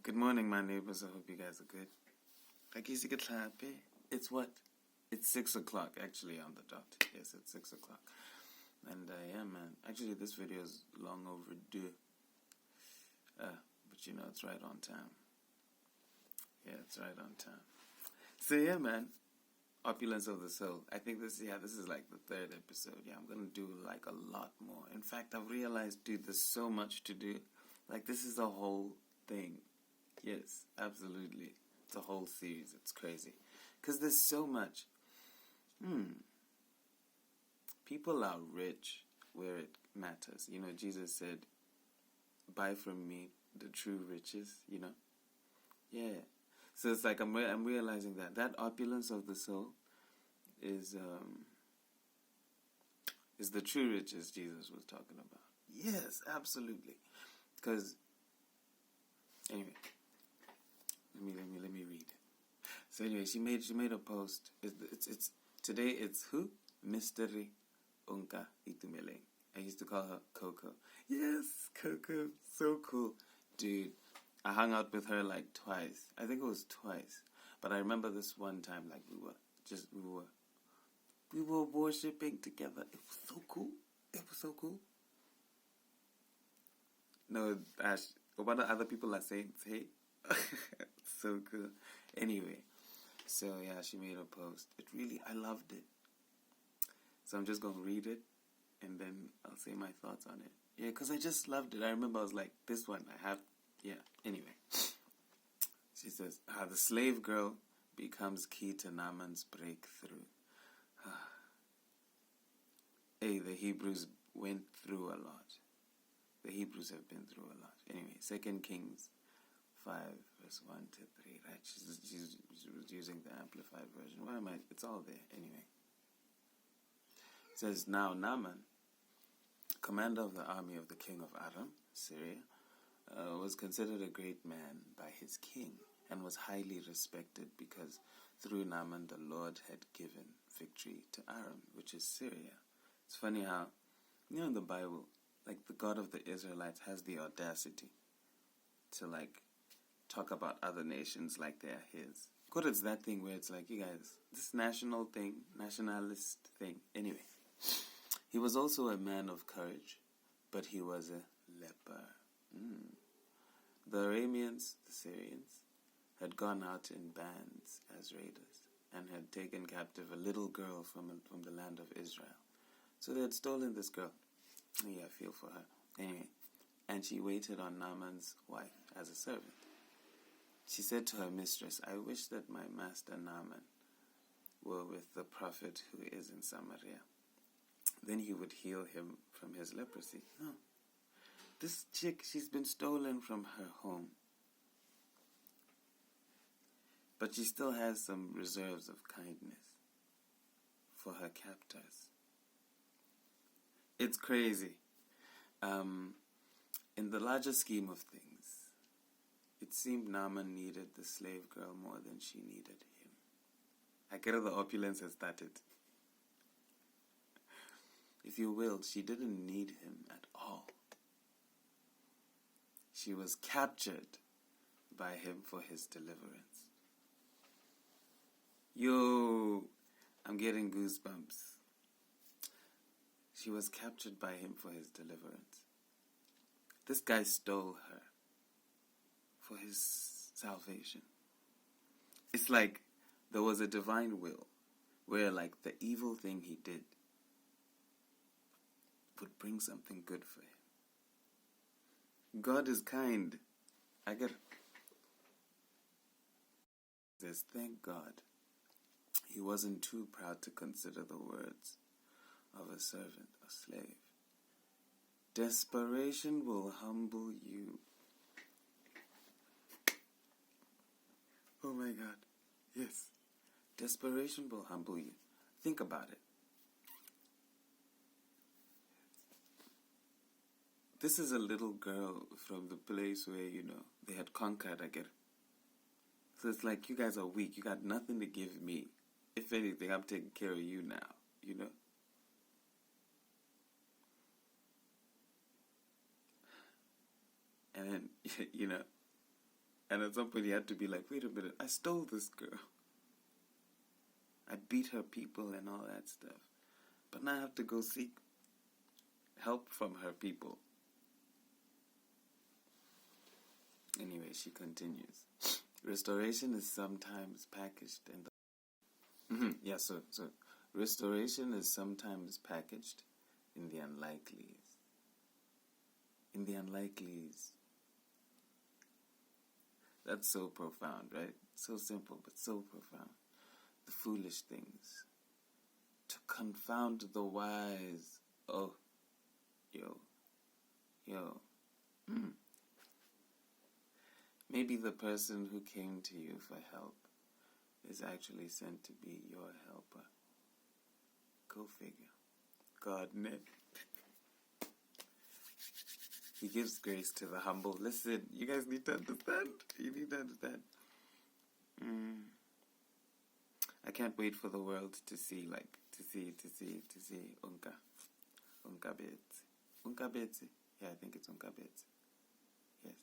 Good morning, my neighbors. I hope you guys are good. It's what? It's 6 o'clock, actually, on the dot. Yes, it's 6 o'clock. And yeah, man. Actually, this video is long overdue. But you know, it's right on time. Yeah, it's right on time. So yeah, man. Opulence of the Soul. I think this is like the third episode. Yeah, I'm gonna do like a lot more. In fact, I've realized, dude, there's so much to do. Like, this is a whole thing. Yes, absolutely. It's a whole series. It's crazy. Because there's so much. People are rich where it matters. You know, Jesus said, buy from me the true riches, you know? Yeah. So it's like I'm realizing that opulence of the soul is the true riches Jesus was talking about. Yes, absolutely. Because anyway, let me read. So anyway, she made a post. It's today. It's who? Mistery, Onka, Itumeleng. I used to call her Coco. Yes, Coco, so cool, dude. I hung out with her like twice. I think it was twice. But I remember this one time, like we were worshiping together. It was so cool. It was so cool. No, Ash, what other people are saying? Hey, so cool. Anyway, so yeah, she made a post. I loved it. So I'm just gonna read it, and then I'll say my thoughts on it. Yeah, because I just loved it. I remember I was like, this one, I have. Yeah, anyway. She says, the slave girl becomes key to Naaman's breakthrough. Hey, the Hebrews went through a lot. The Hebrews have been through a lot. Anyway, 2 Kings 5, verse 1 to 3, right? She's using the Amplified version. Why am I? It's all there. Anyway. It says, now Naaman, commander of the army of the king of Aram, Syria, was considered a great man by his king and was highly respected because through Naaman the Lord had given victory to Aram, which is Syria. It's funny how, you know, in the Bible, like the God of the Israelites has the audacity to like talk about other nations like they're his. God, it's that thing where it's like, you guys, this nationalist thing. Anyway, he was also a man of courage, but he was a leper. The Arameans, the Syrians, had gone out in bands as raiders and had taken captive a little girl from the land of Israel. So they had stolen this girl. Yeah, I feel for her. Anyway, and she waited on Naaman's wife as a servant. She said to her mistress, I wish that my master Naaman were with the prophet who is in Samaria. Then he would heal him from his leprosy. No. This chick, she's been stolen from her home. But she still has some reserves of kindness for her captors. It's crazy. In the larger scheme of things, it seemed Naaman needed the slave girl more than she needed him. I get the opulence has started. If you will, she didn't need him at all. She was captured by him for his deliverance. Yo, I'm getting goosebumps. She was captured by him for his deliverance. This guy stole her for his salvation. It's like there was a divine will where like the evil thing he did would bring something good for him. God is kind. I get it. It says, thank God he wasn't too proud to consider the words of a servant or slave. Desperation will humble you. Oh my God. Yes. Desperation will humble you. Think about it. This is a little girl from the place where, you know, they had conquered, I get it. So it's like, you guys are weak. You got nothing to give me. If anything, I'm taking care of you now, you know? And then, you know, And at some point he had to be like, wait a minute, I stole this girl. I beat her people and all that stuff. But now I have to go seek help from her people. Anyway, she continues. Restoration is sometimes packaged in the... so restoration is sometimes packaged in the unlikelies. In the unlikelies. That's so profound, right? So simple, but so profound. The foolish things. To confound the wise. Oh, yo. Maybe the person who came to you for help is actually sent to be your helper. Go figure. God, Nick. He gives grace to the humble. Listen, you guys need to understand. You need to understand. I can't wait for the world to see Onka. Onka Betsy. Yeah, I think it's Onka Betsy. Yes.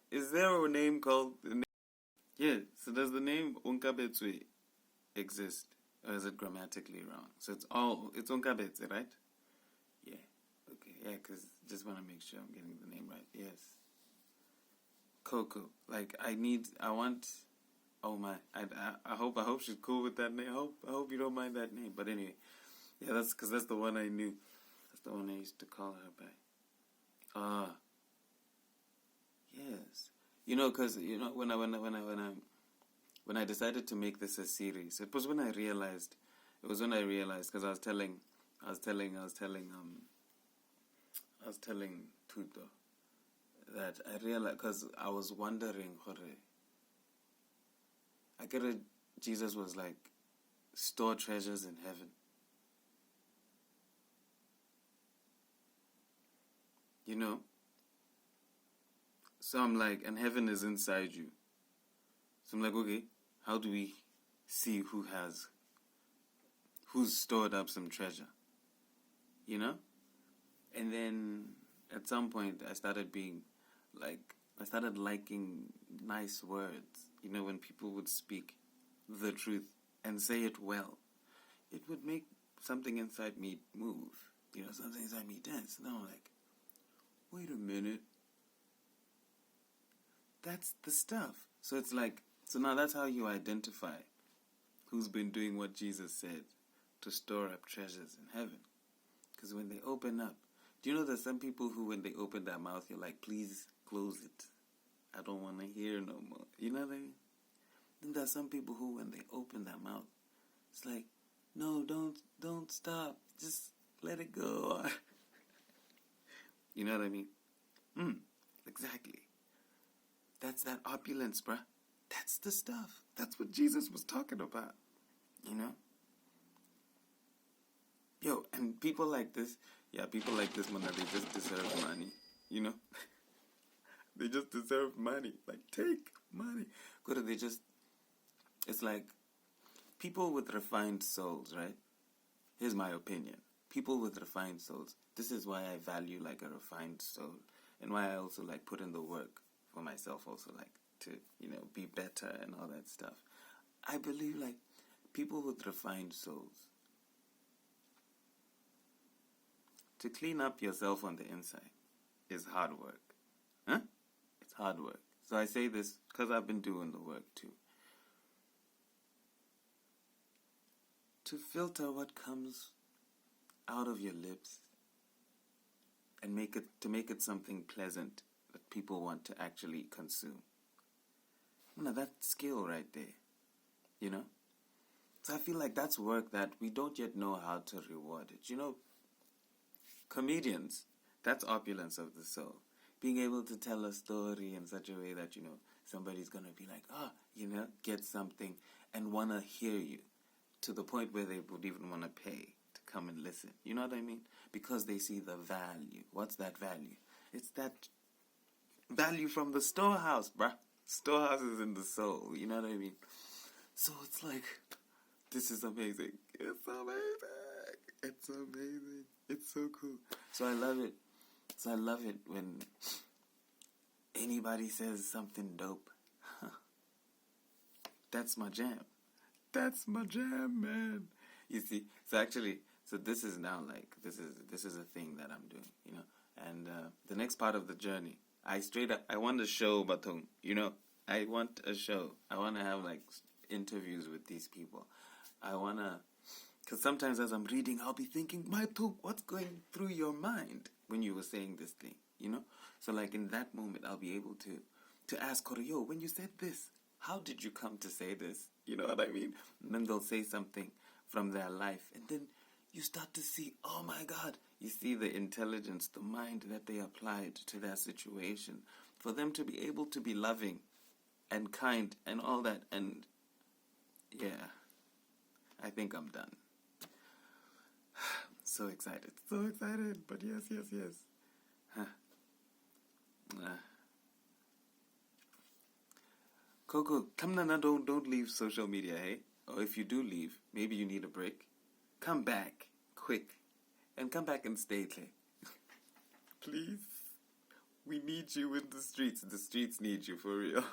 Is there a name called... Yeah, so does the name Onka Betsy exist? Or is it grammatically wrong? So it's Onka Betsy, right? Yeah. Okay, yeah, because just want to make sure I'm getting the name right. Yes. Coco. Like, I want... Oh my, I hope she's cool with that name. I hope you don't mind that name. But anyway, yeah, that's because that's the one I knew. That's the one I used to call her by. Yes. Because when I decided to make this a series, it was when I realized, because I was telling Tuto that I realized, because I was wondering, I get it, Jesus was like, store treasures in heaven. So I'm like, and heaven is inside you. So I'm like, okay, how do we see who's stored up some treasure? And then at some point I started liking nice words. When people would speak the truth and say it well, it would make something inside me move. Something inside me dance. And I'm like, wait a minute. That's the stuff. So it's like, so now that's how you identify who's been doing what Jesus said, to store up treasures in heaven. Because when they open up, do you know there's some people who, when they open their mouth, you're like, please close it. I don't want to hear no more. You know what I mean? Then there's some people who, when they open their mouth, it's like, no, don't stop. Just let it go. You know what I mean? Exactly. That's that opulence, bruh. That's the stuff. That's what Jesus was talking about. Yo, and people like this, man, they just deserve money. They just deserve money. Like, take money. It's like, people with refined souls, right? Here's my opinion. People with refined souls, this is why I value, like, a refined soul. And why I also, like, put in the work for myself also, like, to, be better and all that stuff. I believe, like, people with refined souls, to clean up yourself on the inside is hard work. Huh? It's hard work. So I say this because I've been doing the work too. To filter what comes out of your lips and make it something pleasant that people want to actually consume. Now that skill right there, So I feel like that's work that we don't yet know how to reward it. Comedians, that's opulence of the soul. Being able to tell a story in such a way that, somebody's going to be like, get something and want to hear you to the point where they would even want to pay to come and listen. You know what I mean? Because they see the value. What's that value? It's that value from the storehouse, bruh. Storehouse is in the soul. You know what I mean? So it's like, this is amazing. It's amazing. It's amazing. It's so cool. So I love it. when anybody says something dope. That's my jam. That's my jam, man. You see, so this is now like this is a thing that I'm doing, you know. And the next part of the journey, I want a show, Batong. You know, I want a show. I want to have like interviews with these people. Because sometimes as I'm reading, I'll be thinking, Maitong, what's going through your mind when you were saying this thing, you know? So like in that moment, I'll be able to ask Koryo, when you said this, how did you come to say this? You know what I mean? And then they'll say something from their life, and then you start to see, oh my God, you see the intelligence, the mind that they applied to their situation for them to be able to be loving and kind and all that. And yeah, I think I'm done. So excited, but yes. Huh. Coco, come na, don't leave social media, hey? Or if you do leave, maybe you need a break. Come back, quick. And come back and stay, Clay. Please. We need you in the streets. The streets need you, for real.